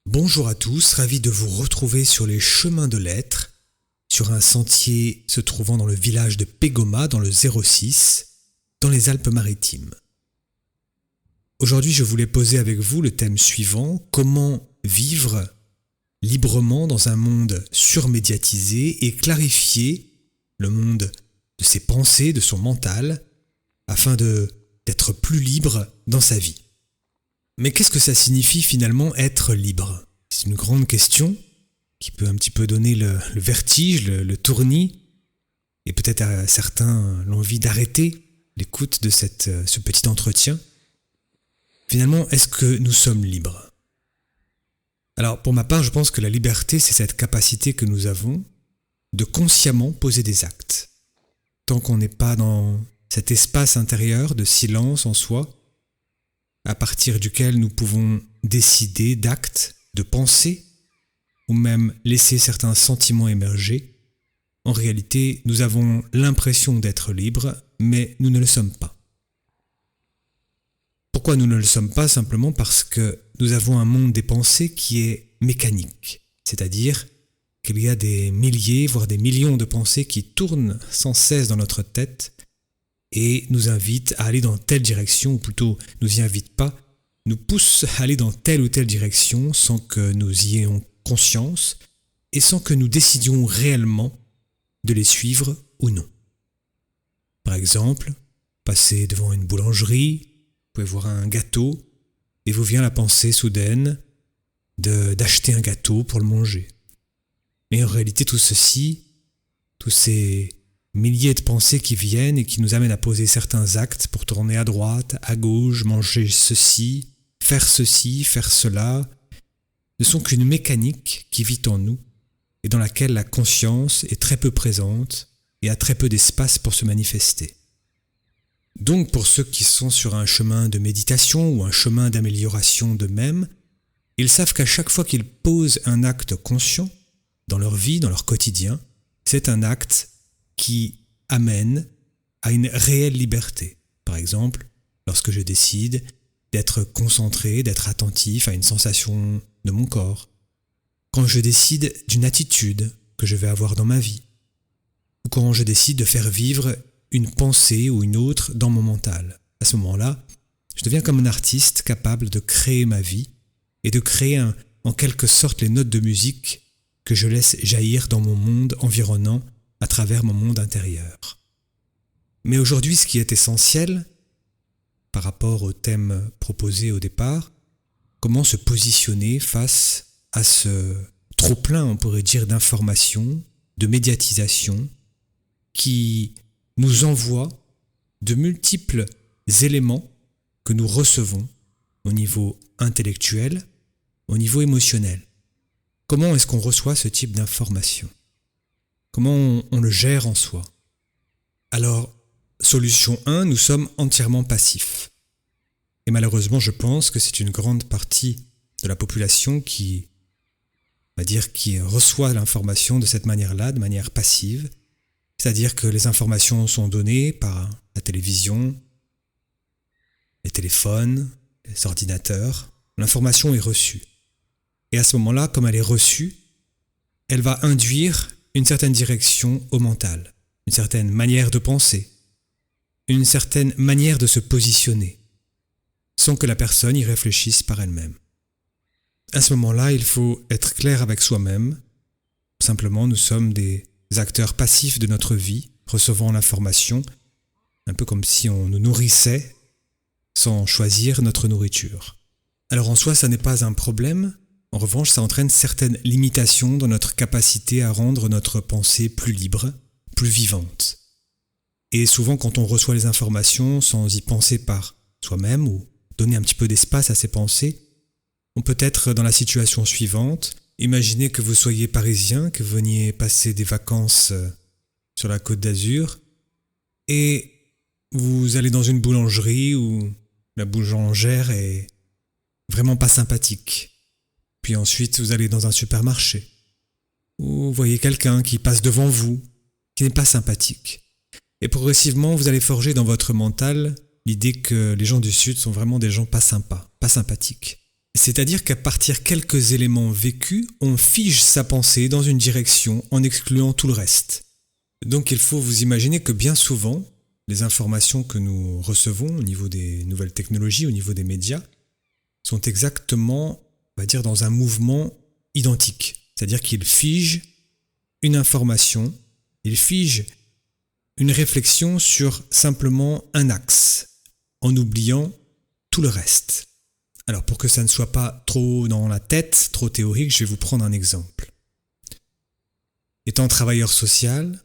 Bonjour à tous, ravi de vous retrouver sur les chemins de l'être, sur un sentier se trouvant dans le village de Pégoma, dans le 06, dans les Alpes-Maritimes. Aujourd'hui, je voulais poser avec vous le thème suivant: comment vivre librement dans un monde surmédiatisé et clarifier le monde de ses pensées, de son mental, afin d'être plus libre dans sa vie. Mais qu'est-ce que ça signifie finalement être libre? C'est une grande question qui peut un petit peu donner le vertige, le tournis, et peut-être à certains l'envie d'arrêter l'écoute de ce petit entretien. Finalement, est-ce que nous sommes libres? Alors pour ma part, je pense que la liberté, c'est cette capacité que nous avons de consciemment poser des actes. Tant qu'on n'est pas dans cet espace intérieur de silence en soi, à partir duquel nous pouvons décider d'actes, de pensées, ou même laisser certains sentiments émerger, en réalité, nous avons l'impression d'être libres, mais nous ne le sommes pas. Pourquoi nous ne le sommes pas? Simplement parce que nous avons un monde des pensées qui est mécanique, c'est-à-dire qu'il y a des milliers, voire des millions de pensées qui tournent sans cesse dans notre tête et nous invitent à aller dans telle direction, ou plutôt nous y invitent pas, nous poussent à aller dans telle ou telle direction sans que nous y ayons conscience et sans que nous décidions réellement de les suivre ou non. Par exemple, passez devant une boulangerie, vous pouvez voir un gâteau et vous vient la pensée soudaine d'acheter un gâteau pour le manger. Mais en réalité, tout ceci, tous ces milliers de pensées qui viennent et qui nous amènent à poser certains actes pour tourner à droite, à gauche, manger ceci, faire cela, ne sont qu'une mécanique qui vit en nous et dans laquelle la conscience est très peu présente et a très peu d'espace pour se manifester. Donc pour ceux qui sont sur un chemin de méditation ou un chemin d'amélioration d'eux-mêmes, ils savent qu'à chaque fois qu'ils posent un acte conscient dans leur vie, dans leur quotidien, c'est un acte qui amène à une réelle liberté. Par exemple, lorsque je décide d'être concentré, d'être attentif à une sensation de mon corps, quand je décide d'une attitude que je vais avoir dans ma vie, ou quand je décide de faire vivre une pensée ou une autre dans mon mental. À ce moment-là, je deviens comme un artiste capable de créer ma vie et de créer en quelque sorte les notes de musique que je laisse jaillir dans mon monde environnant à travers mon monde intérieur. Mais aujourd'hui, ce qui est essentiel, par rapport au thème proposé au départ, comment se positionner face à ce trop-plein, on pourrait dire, d'informations, de médiatisation, qui nous envoie de multiples éléments que nous recevons au niveau intellectuel, au niveau émotionnel. Comment est-ce qu'on reçoit ce type d'informations? Comment on le gère en soi? Alors, solution 1, nous sommes entièrement passifs. Et malheureusement, je pense que c'est une grande partie de la population qui reçoit l'information de cette manière-là, de manière passive. C'est-à-dire que les informations sont données par la télévision, les téléphones, les ordinateurs. L'information est reçue. Et à ce moment-là, comme elle est reçue, elle va induire une certaine direction au mental, une certaine manière de penser, une certaine manière de se positionner, sans que la personne y réfléchisse par elle-même. À ce moment-là, il faut être clair avec soi-même. Simplement, nous sommes des acteurs passifs de notre vie, recevant l'information, un peu comme si on nous nourrissait sans choisir notre nourriture. Alors en soi, ça n'est pas un problème. En revanche, ça entraîne certaines limitations dans notre capacité à rendre notre pensée plus libre, plus vivante. Et souvent, quand on reçoit les informations sans y penser par soi-même ou donner un petit peu d'espace à ses pensées, on peut être dans la situation suivante. Imaginez que vous soyez parisien, que vous veniez passer des vacances sur la Côte d'Azur et vous allez dans une boulangerie où la boulangère est vraiment pas sympathique. Puis ensuite, vous allez dans un supermarché où vous voyez quelqu'un qui passe devant vous, qui n'est pas sympathique. Et progressivement, vous allez forger dans votre mental l'idée que les gens du Sud sont vraiment des gens pas sympas, pas sympathiques. C'est-à-dire qu'à partir de quelques éléments vécus, on fige sa pensée dans une direction en excluant tout le reste. Donc il faut vous imaginer que bien souvent, les informations que nous recevons au niveau des nouvelles technologies, au niveau des médias, sont exactement, on va dire, dans un mouvement identique. C'est-à-dire qu'ils figent une information, ils figent une réflexion sur simplement un axe, en oubliant tout le reste. Alors pour que ça ne soit pas trop dans la tête, trop théorique, je vais vous prendre un exemple. Étant travailleur social,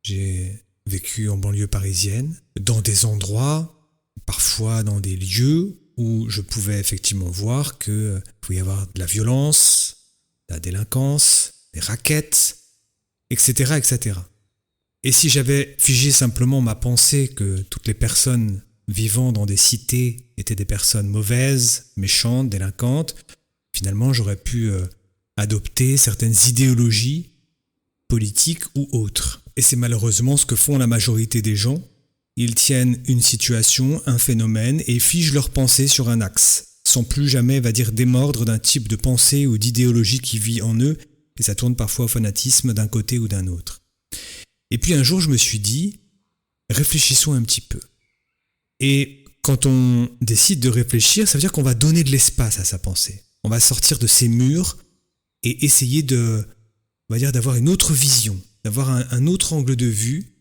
j'ai vécu en banlieue parisienne, dans des endroits, parfois dans des lieux où je pouvais effectivement voir qu'il pouvait y avoir de la violence, de la délinquance, des rackets, etc., etc. Et si j'avais figé simplement ma pensée que toutes les personnes vivant dans des cités étaient des personnes mauvaises, méchantes, délinquantes, finalement j'aurais pu adopter certaines idéologies politiques ou autres. Et c'est malheureusement ce que font la majorité des gens. Ils tiennent une situation, un phénomène et figent leur pensée sur un axe, sans plus jamais, va dire, démordre d'un type de pensée ou d'idéologie qui vit en eux, et ça tourne parfois au fanatisme d'un côté ou d'un autre. Et puis un jour je me suis dit, réfléchissons un petit peu. Et quand on décide de réfléchir, ça veut dire qu'on va donner de l'espace à sa pensée. On va sortir de ses murs et essayer on va dire, d'avoir une autre vision, d'avoir un autre angle de vue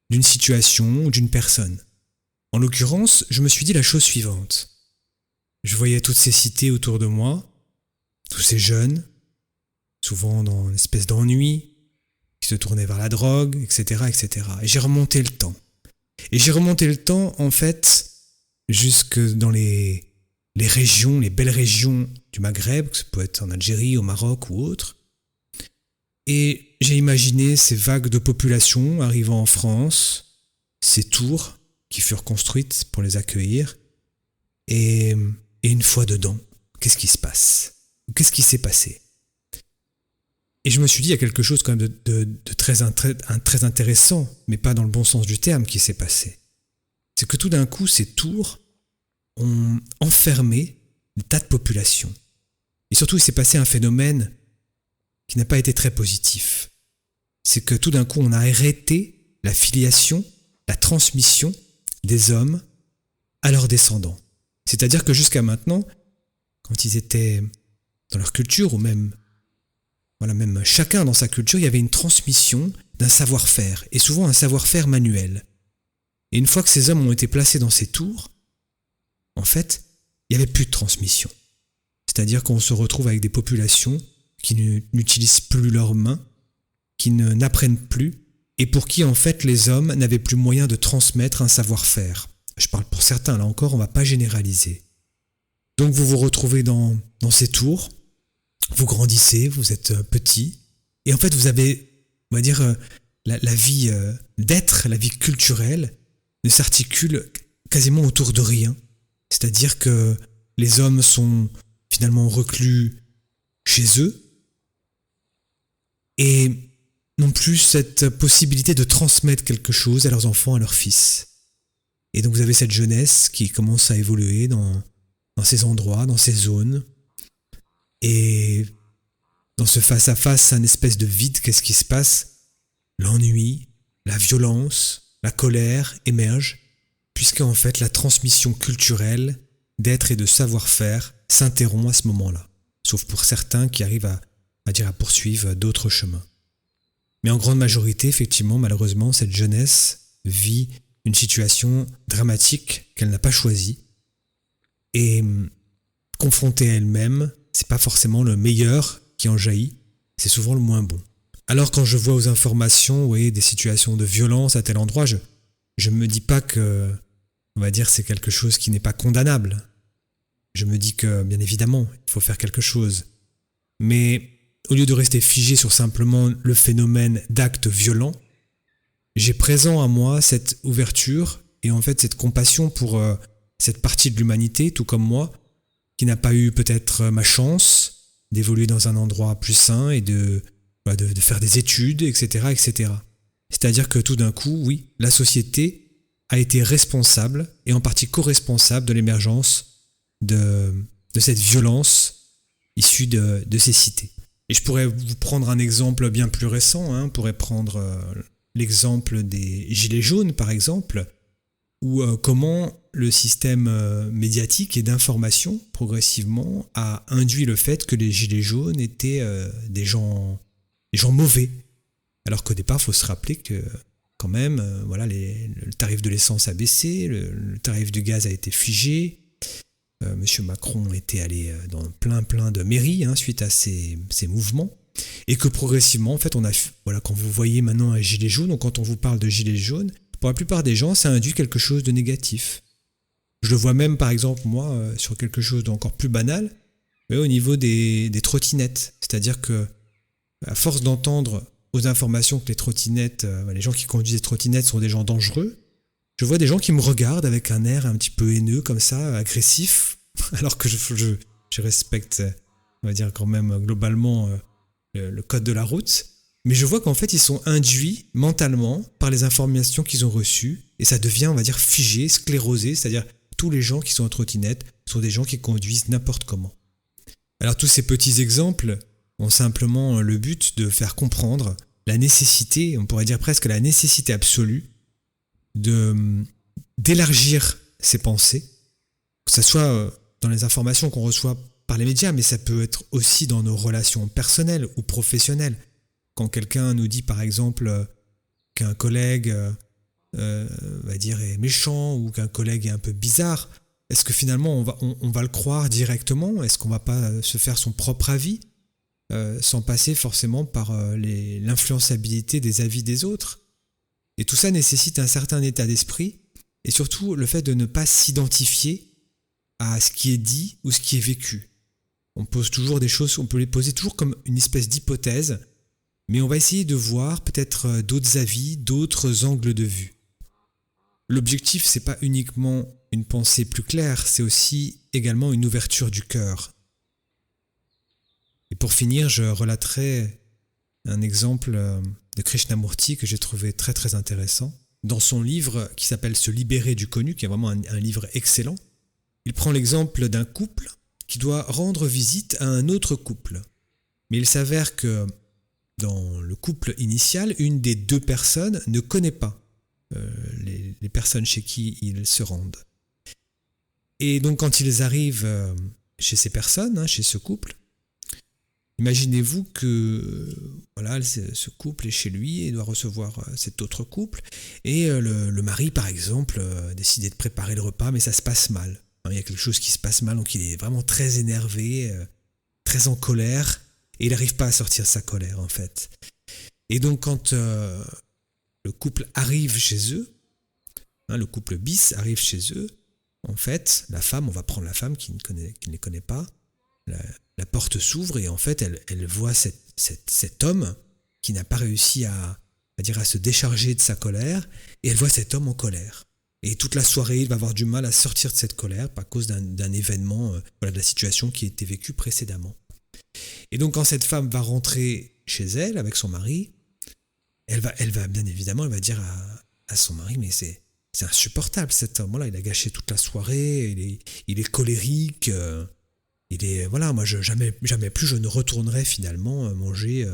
d'une situation ou d'une personne. En l'occurrence, je me suis dit la chose suivante. Je voyais toutes ces cités autour de moi, tous ces jeunes, souvent dans une espèce d'ennui, qui se tournaient vers la drogue, etc., etc. Et j'ai remonté le temps. Et j'ai remonté le temps, en fait, jusque dans les régions, les belles régions du Maghreb, que ça peut être en Algérie, au Maroc ou autre. Et j'ai imaginé ces vagues de population arrivant en France, ces tours qui furent construites pour les accueillir. Et une fois dedans, qu'est-ce qui se passe? Qu'est-ce qui s'est passé? Et je me suis dit, il y a quelque chose quand même de très intéressant, mais pas dans le bon sens du terme, qui s'est passé. C'est que tout d'un coup, ces tours ont enfermé des tas de populations. Et surtout, il s'est passé un phénomène qui n'a pas été très positif. C'est que tout d'un coup, on a arrêté la filiation, la transmission des hommes à leurs descendants. C'est-à-dire que jusqu'à maintenant, quand ils étaient dans leur culture, ou même chacun dans sa culture, il y avait une transmission d'un savoir-faire, et souvent un savoir-faire manuel. Et une fois que ces hommes ont été placés dans ces tours, en fait, il n'y avait plus de transmission. C'est-à-dire qu'on se retrouve avec des populations qui n'utilisent plus leurs mains, qui n'apprennent plus, et pour qui, en fait, les hommes n'avaient plus moyen de transmettre un savoir-faire. Je parle pour certains, là encore, on ne va pas généraliser. Donc vous vous retrouvez dans ces tours, vous grandissez, vous êtes petit, et en fait vous avez, on va dire, la vie d'être, la vie culturelle, ne s'articule quasiment autour de rien. C'est-à-dire que les hommes sont finalement reclus chez eux, et n'ont plus cette possibilité de transmettre quelque chose à leurs enfants, à leurs fils. Et donc vous avez cette jeunesse qui commence à évoluer dans ces endroits, dans ces zones. Et dans ce face-à-face, un espèce de vide, qu'est-ce qui se passe? L'ennui, la violence, la colère émergent, puisqu'en fait la transmission culturelle d'être et de savoir-faire s'interrompt à ce moment-là. Sauf pour certains qui arrivent à poursuivre d'autres chemins. Mais en grande majorité, effectivement, malheureusement, cette jeunesse vit une situation dramatique qu'elle n'a pas choisie. Et confrontée à elle-même, c'est pas forcément le meilleur qui en jaillit, c'est souvent le moins bon. Alors quand je vois aux informations, vous voyez, des situations de violence à tel endroit, je me dis pas que, on va dire, c'est quelque chose qui n'est pas condamnable. Je me dis que, bien évidemment, il faut faire quelque chose. Mais au lieu de rester figé sur simplement le phénomène d'actes violents, j'ai présent à moi cette ouverture et en fait cette compassion pour cette partie de l'humanité, tout comme moi, qui n'a pas eu peut-être ma chance d'évoluer dans un endroit plus sain et de faire des études, etc., etc. C'est-à-dire que tout d'un coup, oui, la société a été responsable et en partie co-responsable de l'émergence de cette violence issue de ces cités. Et je pourrais vous prendre un exemple bien plus récent, on pourrait prendre l'exemple des Gilets jaunes par exemple, ou comment le système médiatique et d'information progressivement a induit le fait que les Gilets jaunes étaient des gens mauvais. Alors qu'au départ, il faut se rappeler que quand même, le tarif de l'essence a baissé, le tarif du gaz a été figé. Monsieur Macron était allé dans plein de mairies suite à ces mouvements. Et que progressivement, en fait, quand vous voyez maintenant un gilet jaune, ou quand on vous parle de gilet jaune, pour la plupart des gens, ça induit quelque chose de négatif. Je le vois même, par exemple, moi, sur quelque chose d'encore plus banal, au niveau des trottinettes. C'est-à-dire que, à force d'entendre aux informations que les trottinettes, les gens qui conduisent des trottinettes sont des gens dangereux, je vois des gens qui me regardent avec un air un petit peu haineux, comme ça, agressif, alors que je respecte, on va dire quand même globalement, le code de la route. Mais je vois qu'en fait, ils sont induits mentalement par les informations qu'ils ont reçues, et ça devient, on va dire, figé, sclérosé, c'est-à-dire tous les gens qui sont en trottinette sont des gens qui conduisent n'importe comment. Alors tous ces petits exemples ont simplement le but de faire comprendre la nécessité, on pourrait dire presque la nécessité absolue, d'élargir ses pensées, que ce soit dans les informations qu'on reçoit par les médias, mais ça peut être aussi dans nos relations personnelles ou professionnelles. Quand quelqu'un nous dit par exemple qu'un collègue va dire est méchant ou qu'un collègue est un peu bizarre, est-ce que finalement on va le croire directement? Est-ce qu'on va pas se faire son propre avis sans passer forcément par l'influençabilité des avis des autres? Et tout ça nécessite un certain état d'esprit et surtout le fait de ne pas s'identifier à ce qui est dit ou ce qui est vécu. On pose toujours des choses, on peut les poser toujours comme une espèce d'hypothèse, mais on va essayer de voir peut-être d'autres avis, d'autres angles de vue. L'objectif, c'est pas uniquement une pensée plus claire, c'est aussi également une ouverture du cœur. Et pour finir, je relaterai un exemple de Krishnamurti que j'ai trouvé très très intéressant. Dans son livre qui s'appelle « Se libérer du connu », qui est vraiment un livre excellent, il prend l'exemple d'un couple qui doit rendre visite à un autre couple. Mais il s'avère que dans le couple initial, une des deux personnes ne connaît pas les personnes chez qui ils se rendent. Et donc quand ils arrivent chez ces personnes, chez ce couple, imaginez-vous que ce couple est chez lui et doit recevoir cet autre couple, et le mari par exemple a décidé de préparer le repas, mais ça se passe mal. Il y a quelque chose qui se passe mal, donc il est vraiment très énervé, très en colère, et il n'arrive pas à sortir sa colère en fait. Et donc quand le couple arrive chez eux, le couple bis arrive chez eux, en fait, la femme, on va prendre la femme qui ne les connaît pas, la porte s'ouvre et en fait elle voit cet homme qui n'a pas réussi à se décharger de sa colère, et elle voit cet homme en colère. Et toute la soirée, il va avoir du mal à sortir de cette colère à cause d'un événement, de la situation qui a été vécue précédemment. Et donc quand cette femme va rentrer chez elle avec son mari, elle va bien évidemment, elle va dire à son mari, mais c'est insupportable cet homme-là, il a gâché toute la soirée, il est colérique, moi jamais plus je ne retournerai finalement manger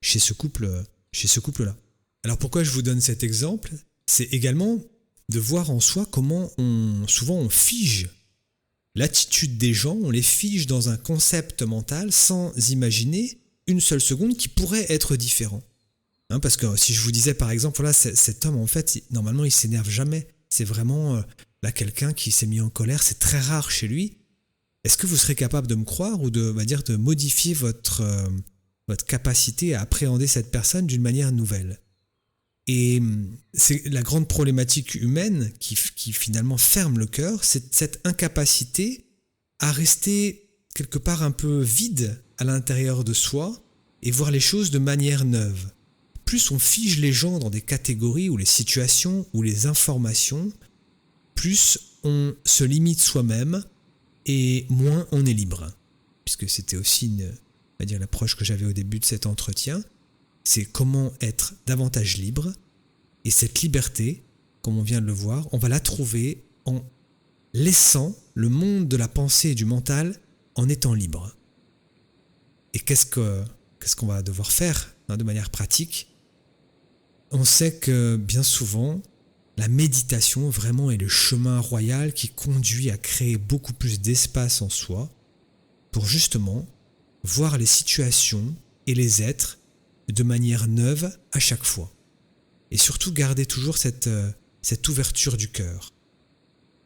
chez ce couple-là. Alors pourquoi je vous donne cet exemple? C'est également de voir en soi comment souvent on fige l'attitude des gens, on les fige dans un concept mental sans imaginer une seule seconde qui pourrait être différent. Parce que si je vous disais par exemple, cet homme en fait, normalement il s'énerve jamais, c'est vraiment quelqu'un qui s'est mis en colère, c'est très rare chez lui. Est-ce que vous serez capable de me croire ou de modifier votre capacité à appréhender cette personne d'une manière nouvelle? Et c'est la grande problématique humaine qui finalement ferme le cœur, c'est cette incapacité à rester quelque part un peu vide à l'intérieur de soi et voir les choses de manière neuve. Plus on fige les gens dans des catégories ou les situations ou les informations, plus on se limite soi-même et moins on est libre. Puisque c'était aussi l'approche que j'avais au début de cet entretien, c'est comment être davantage libre. Et cette liberté, comme on vient de le voir, on va la trouver en laissant le monde de la pensée et du mental en étant libre. Et qu'est-ce qu'on va devoir faire de manière pratique? On sait que bien souvent, la méditation vraiment est le chemin royal qui conduit à créer beaucoup plus d'espace en soi pour justement voir les situations et les êtres de manière neuve à chaque fois. Et surtout garder toujours cette ouverture du cœur.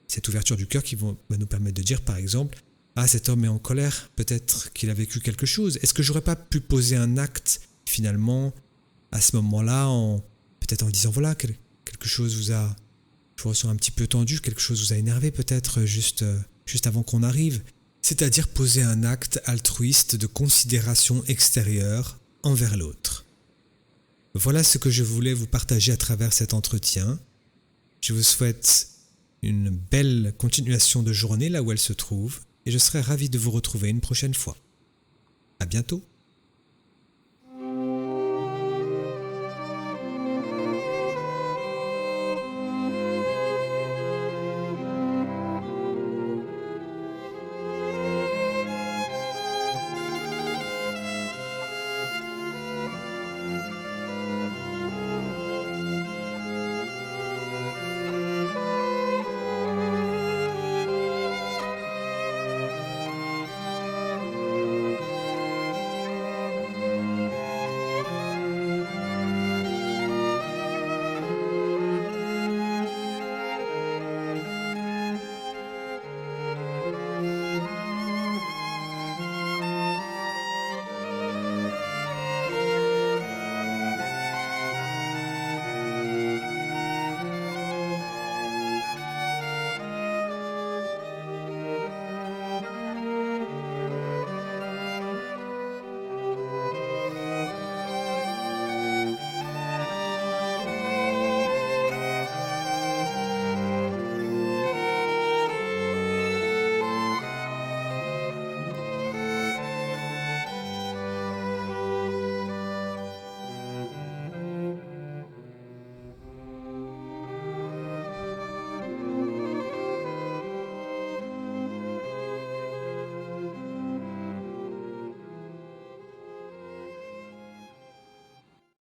Cette ouverture du cœur qui va nous permettre de dire par exemple « Ah, cet homme est en colère, peut-être qu'il a vécu quelque chose. Est-ce que j'aurais pas pu poser un acte finalement à ce moment-là peut-être en disant voilà, quelque chose je vous ressens un petit peu tendu, quelque chose vous a énervé peut-être juste avant qu'on arrive. » C'est-à-dire poser un acte altruiste de considération extérieure envers l'autre. Voilà ce que je voulais vous partager à travers cet entretien. Je vous souhaite une belle continuation de journée là où elle se trouve et je serai ravi de vous retrouver une prochaine fois. À bientôt.